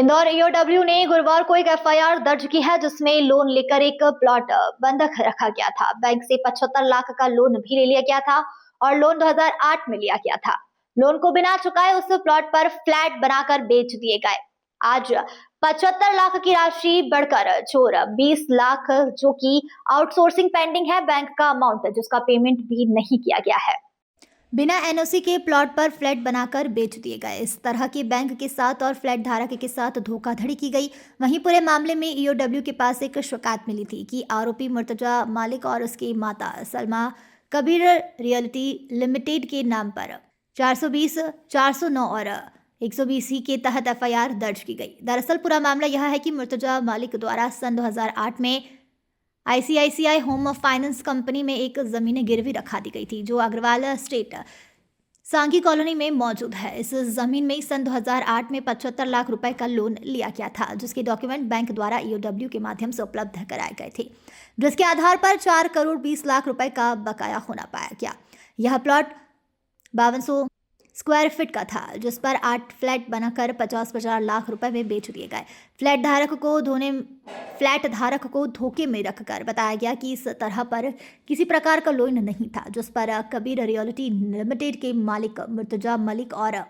Indore EOW ने गुरुवार को एक एफआईआर दर्ज की है जिसमें लोन लेकर एक प्लॉट बंधक रखा गया था। बैंक से 75 लाख का लोन भी ले लिया गया था और लोन 2008 में लिया गया था। लोन को बिना चुकाए उस प्लॉट पर फ्लैट बनाकर बेच दिए गए। आज 75 लाख की राशि बढ़कर चोर 20 लाख जो कि आउटसोर्सिंग पेंडिंग है बैंक का अमाउंट जिसका पेमेंट भी नहीं किया गया है। बिना एनओसी के प्लॉट पर फ्लैट बनाकर बेच दिए गए। इस तरह के बैंक के साथ और फ्लैट धारक के साथ धोखाधड़ी की गई। वहीं पूरे मामले में ईओडब्ल्यू के पास एक शिकायत मिली थी कि आरोपी मुर्तजा मालिक और उसकी माता सलमा कबीर रियल्टी लिमिटेड के नाम पर 420, 409 और 120 के तहत एफआईआर दर्ज की गई। दरअसल पूरा मामला यह है कि मुर्तजा मालिक द्वारा सन 2008 में आईसीआईसीआई होम फाइनेंस कंपनी में एक जमीन गिरवी रखा दी गई थी जो अग्रवाल स्टेट सांगी कॉलोनी में मौजूद है। इस जमीन में सन 2008 में 75 लाख रुपए का लोन लिया गया था जिसके डॉक्यूमेंट बैंक द्वारा ईओडब्ल्यू के माध्यम से उपलब्ध कराए गए थे, जिसके आधार पर 4 करोड़ 20 लाख रुपए का बकाया होना पाया गया। यह प्लॉट 5200 स्क्वायर फीट का था जिस पर 8 फ्लैट बनाकर 50-50 लाख रुपए में बेच दिए गए। फ्लैट धारक को धोखे में रखकर बताया गया कि इस तरह पर किसी प्रकार का लोन नहीं था, जिस पर कबीर रियल्टी लिमिटेड के मालिक मुर्तजा मलिक और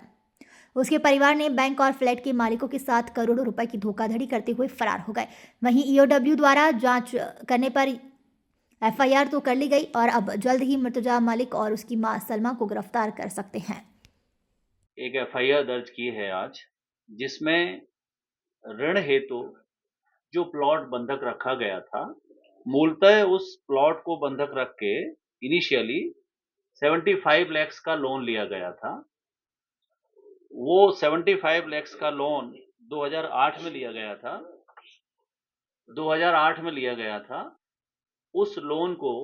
उसके परिवार ने बैंक और फ्लैट के मालिकों के साथ करोड़ों रुपए की धोखाधड़ी करते हुए फरार हो गए। वहीं ईओडब्ल्यू द्वारा जांच करने पर एफआईआर तो कर ली गई और अब जल्द ही मुर्तजा मलिक और उसकी मां सलमा को गिरफ्तार कर सकते हैं। एक एफआईआर दर्ज की है आज, जिसमें ऋण हेतु जो प्लॉट बंधक रखा गया था, मूलतः उस प्लॉट को बंधक रख के इनिशियली 75 लैक्स का लोन लिया गया था। वो 75 लैक्स का लोन 2008 में लिया गया था। 2008 में लिया गया था। उस लोन को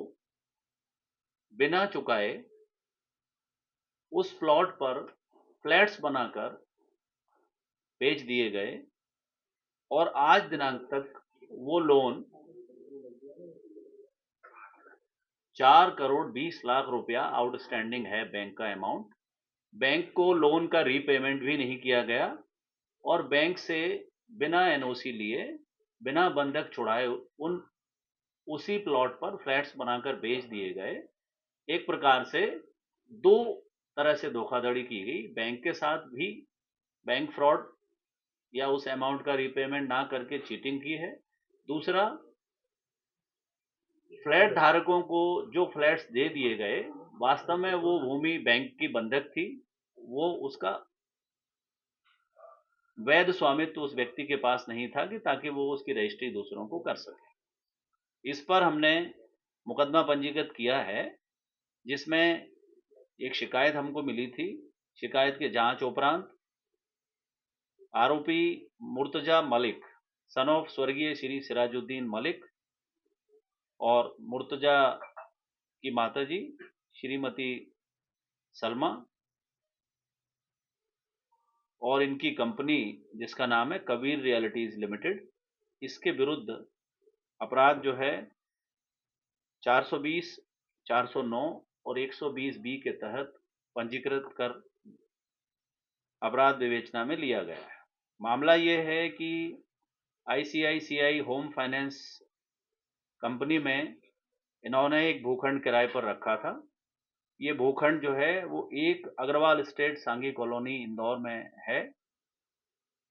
बिना चुकाए उस प्लॉट पर फ्लैट्स बनाकर बेच दिए गए और आज दिनांक तक वो लोन 4 करोड़ 20 लाख रुपया आउटस्टैंडिंग है। बैंक का अमाउंट, बैंक को लोन का रीपेमेंट भी नहीं किया गया और बैंक से बिना एनओसी लिए, बिना बंधक छुड़ाए उसी प्लॉट पर फ्लैट्स बनाकर बेच दिए गए। एक प्रकार से दो तरह से धोखाधड़ी की गई। बैंक के साथ भी बैंक फ्रॉड या उस अमाउंट का रीपेमेंट ना करके चीटिंग की है। दूसरा, फ्लैट धारकों को जो फ्लैट्स दे दिए गए, वास्तव में वो भूमि बैंक की बंधक थी। वो उसका वैध स्वामित्व उस व्यक्ति के पास नहीं था कि ताकि वो उसकी रजिस्ट्री दूसरों को कर सके। इस पर हमने मुकदमा पंजीकृत किया है, जिसमें एक शिकायत हमको मिली थी। शिकायत के जांच उपरांत आरोपी मुर्तजा मलिक सन ऑफ स्वर्गीय श्री सिराजुद्दीन मलिक और मुर्तजा की माताजी श्रीमती सलमा और इनकी कंपनी जिसका नाम है कबीर रियल्टीज लिमिटेड, इसके विरुद्ध अपराध जो है 420, 409 और 120 बी के तहत पंजीकृत कर अपराध विवेचना में लिया गया है। मामला ये है कि आईसीआईसीआई होम फाइनेंस कंपनी में इन्होंने एक भूखंड किराए पर रखा था। ये भूखंड जो है वो एक अग्रवाल स्टेट सांगी कॉलोनी इंदौर में है।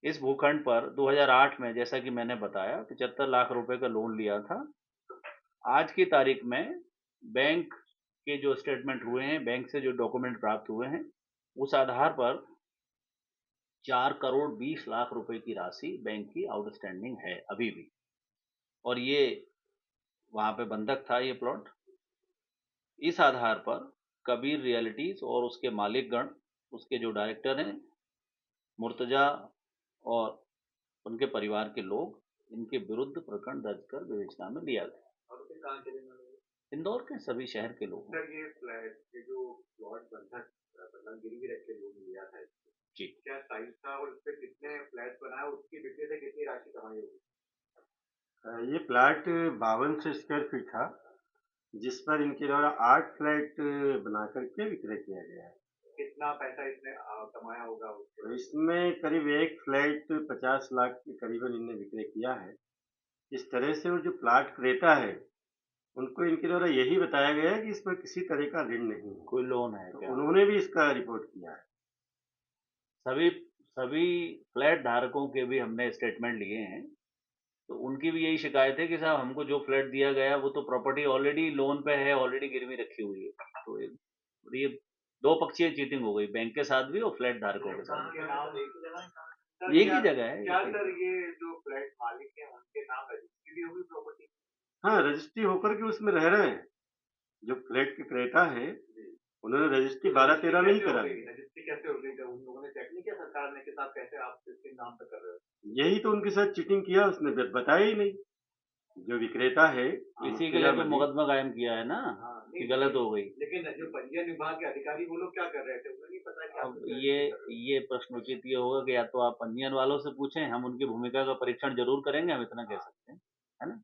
इस भूखंड पर 2008 में, जैसा कि मैंने बताया, 75 लाख रुपए का लोन लिया था। आज की तारीख में बैंक के जो स्टेटमेंट हुए हैं, बैंक से जो डॉक्यूमेंट प्राप्त हुए हैं, उस आधार पर 4 करोड़ 20 लाख रुपए की राशि बैंक की आउटस्टैंडिंग है अभी भी। और ये वहां पे बंधक था ये प्लॉट। इस आधार पर कबीर रियल्टीज और उसके मालिकगण, उसके जो डायरेक्टर हैं मुर्तजा और उनके परिवार के लोग, इनके विरुद्ध प्रकरण दर्ज कर विवेचना में लिया गया। इंदौर के सभी शहर के लोग। सर, ये फ्लैट, ये जो प्लॉट बंधक मतलब गिरवी रख के लोन लिया था, जी, क्या साइज था और उसपे कितने फ्लैट बनाए, उसकी बिक्री से कितनी राशि कमाई होगी? ये प्लाट 5200 स्क्वायर फीट था, जिस पर इनके द्वारा 8 फ्लैट बना करके विक्रय किया गया है। कितना पैसा इसने कमाया होगा उसके तो इसमें करीब एक फ्लैट 50 लाख के करीबन इनने विक्रय किया है। इस तरह से वो जो प्लाट क्रेता है, उनको इनके द्वारा यही बताया गया है कि इसमें किसी तरह का ऋण नहीं है। कोई लोन है तो क्या? उन्होंने भी इसका रिपोर्ट किया है। सभी सभी फ्लैट धारकों के भी हमने स्टेटमेंट लिए हैं, तो उनकी भी यही शिकायत है कि साहब हमको जो फ्लैट दिया गया वो तो प्रॉपर्टी ऑलरेडी लोन पे है, ऑलरेडी गिरवी रखी हुई है। तो ये दो पक्षीय चीटिंग हो गई, बैंक के साथ भी और फ्लैट धारकों के साथ के नाम भी। एक ही जगह है। क्या सर ये जो फ्लैट मालिक है उनके नाम रजिस्ट्री भी होगी प्रॉपर्टी? हाँ, रजिस्ट्री होकर के उसमें रह रहे हैं। जो फ्लैट के क्रेता है, उन्होंने रजिस्ट्री 12-13 में ही करा दी। रजिस्ट्री कैसे हो गई? उन लोगों ने चेक नहीं किया सरकार ने कि साहब कैसे आप इसके नाम पे कर रहे हो? यही तो उनके साथ चीटिंग किया, उसने बताया ही नहीं। जो विक्रेता है इसी के लेकर मुकदमा कायम किया है ना कि गलत हो गई। लेकिन जो पंजीयन विभाग के अधिकारी वो लोग क्या कर रहे थे, उन्हें नहीं पता कि अब ये प्रश्न उचित ये होगा कि या तो आप पंजीयन वालों से पूछें, हम उनकी भूमिका का परीक्षण जरूर करेंगे, हम इतना कह सकते हैं, है ना।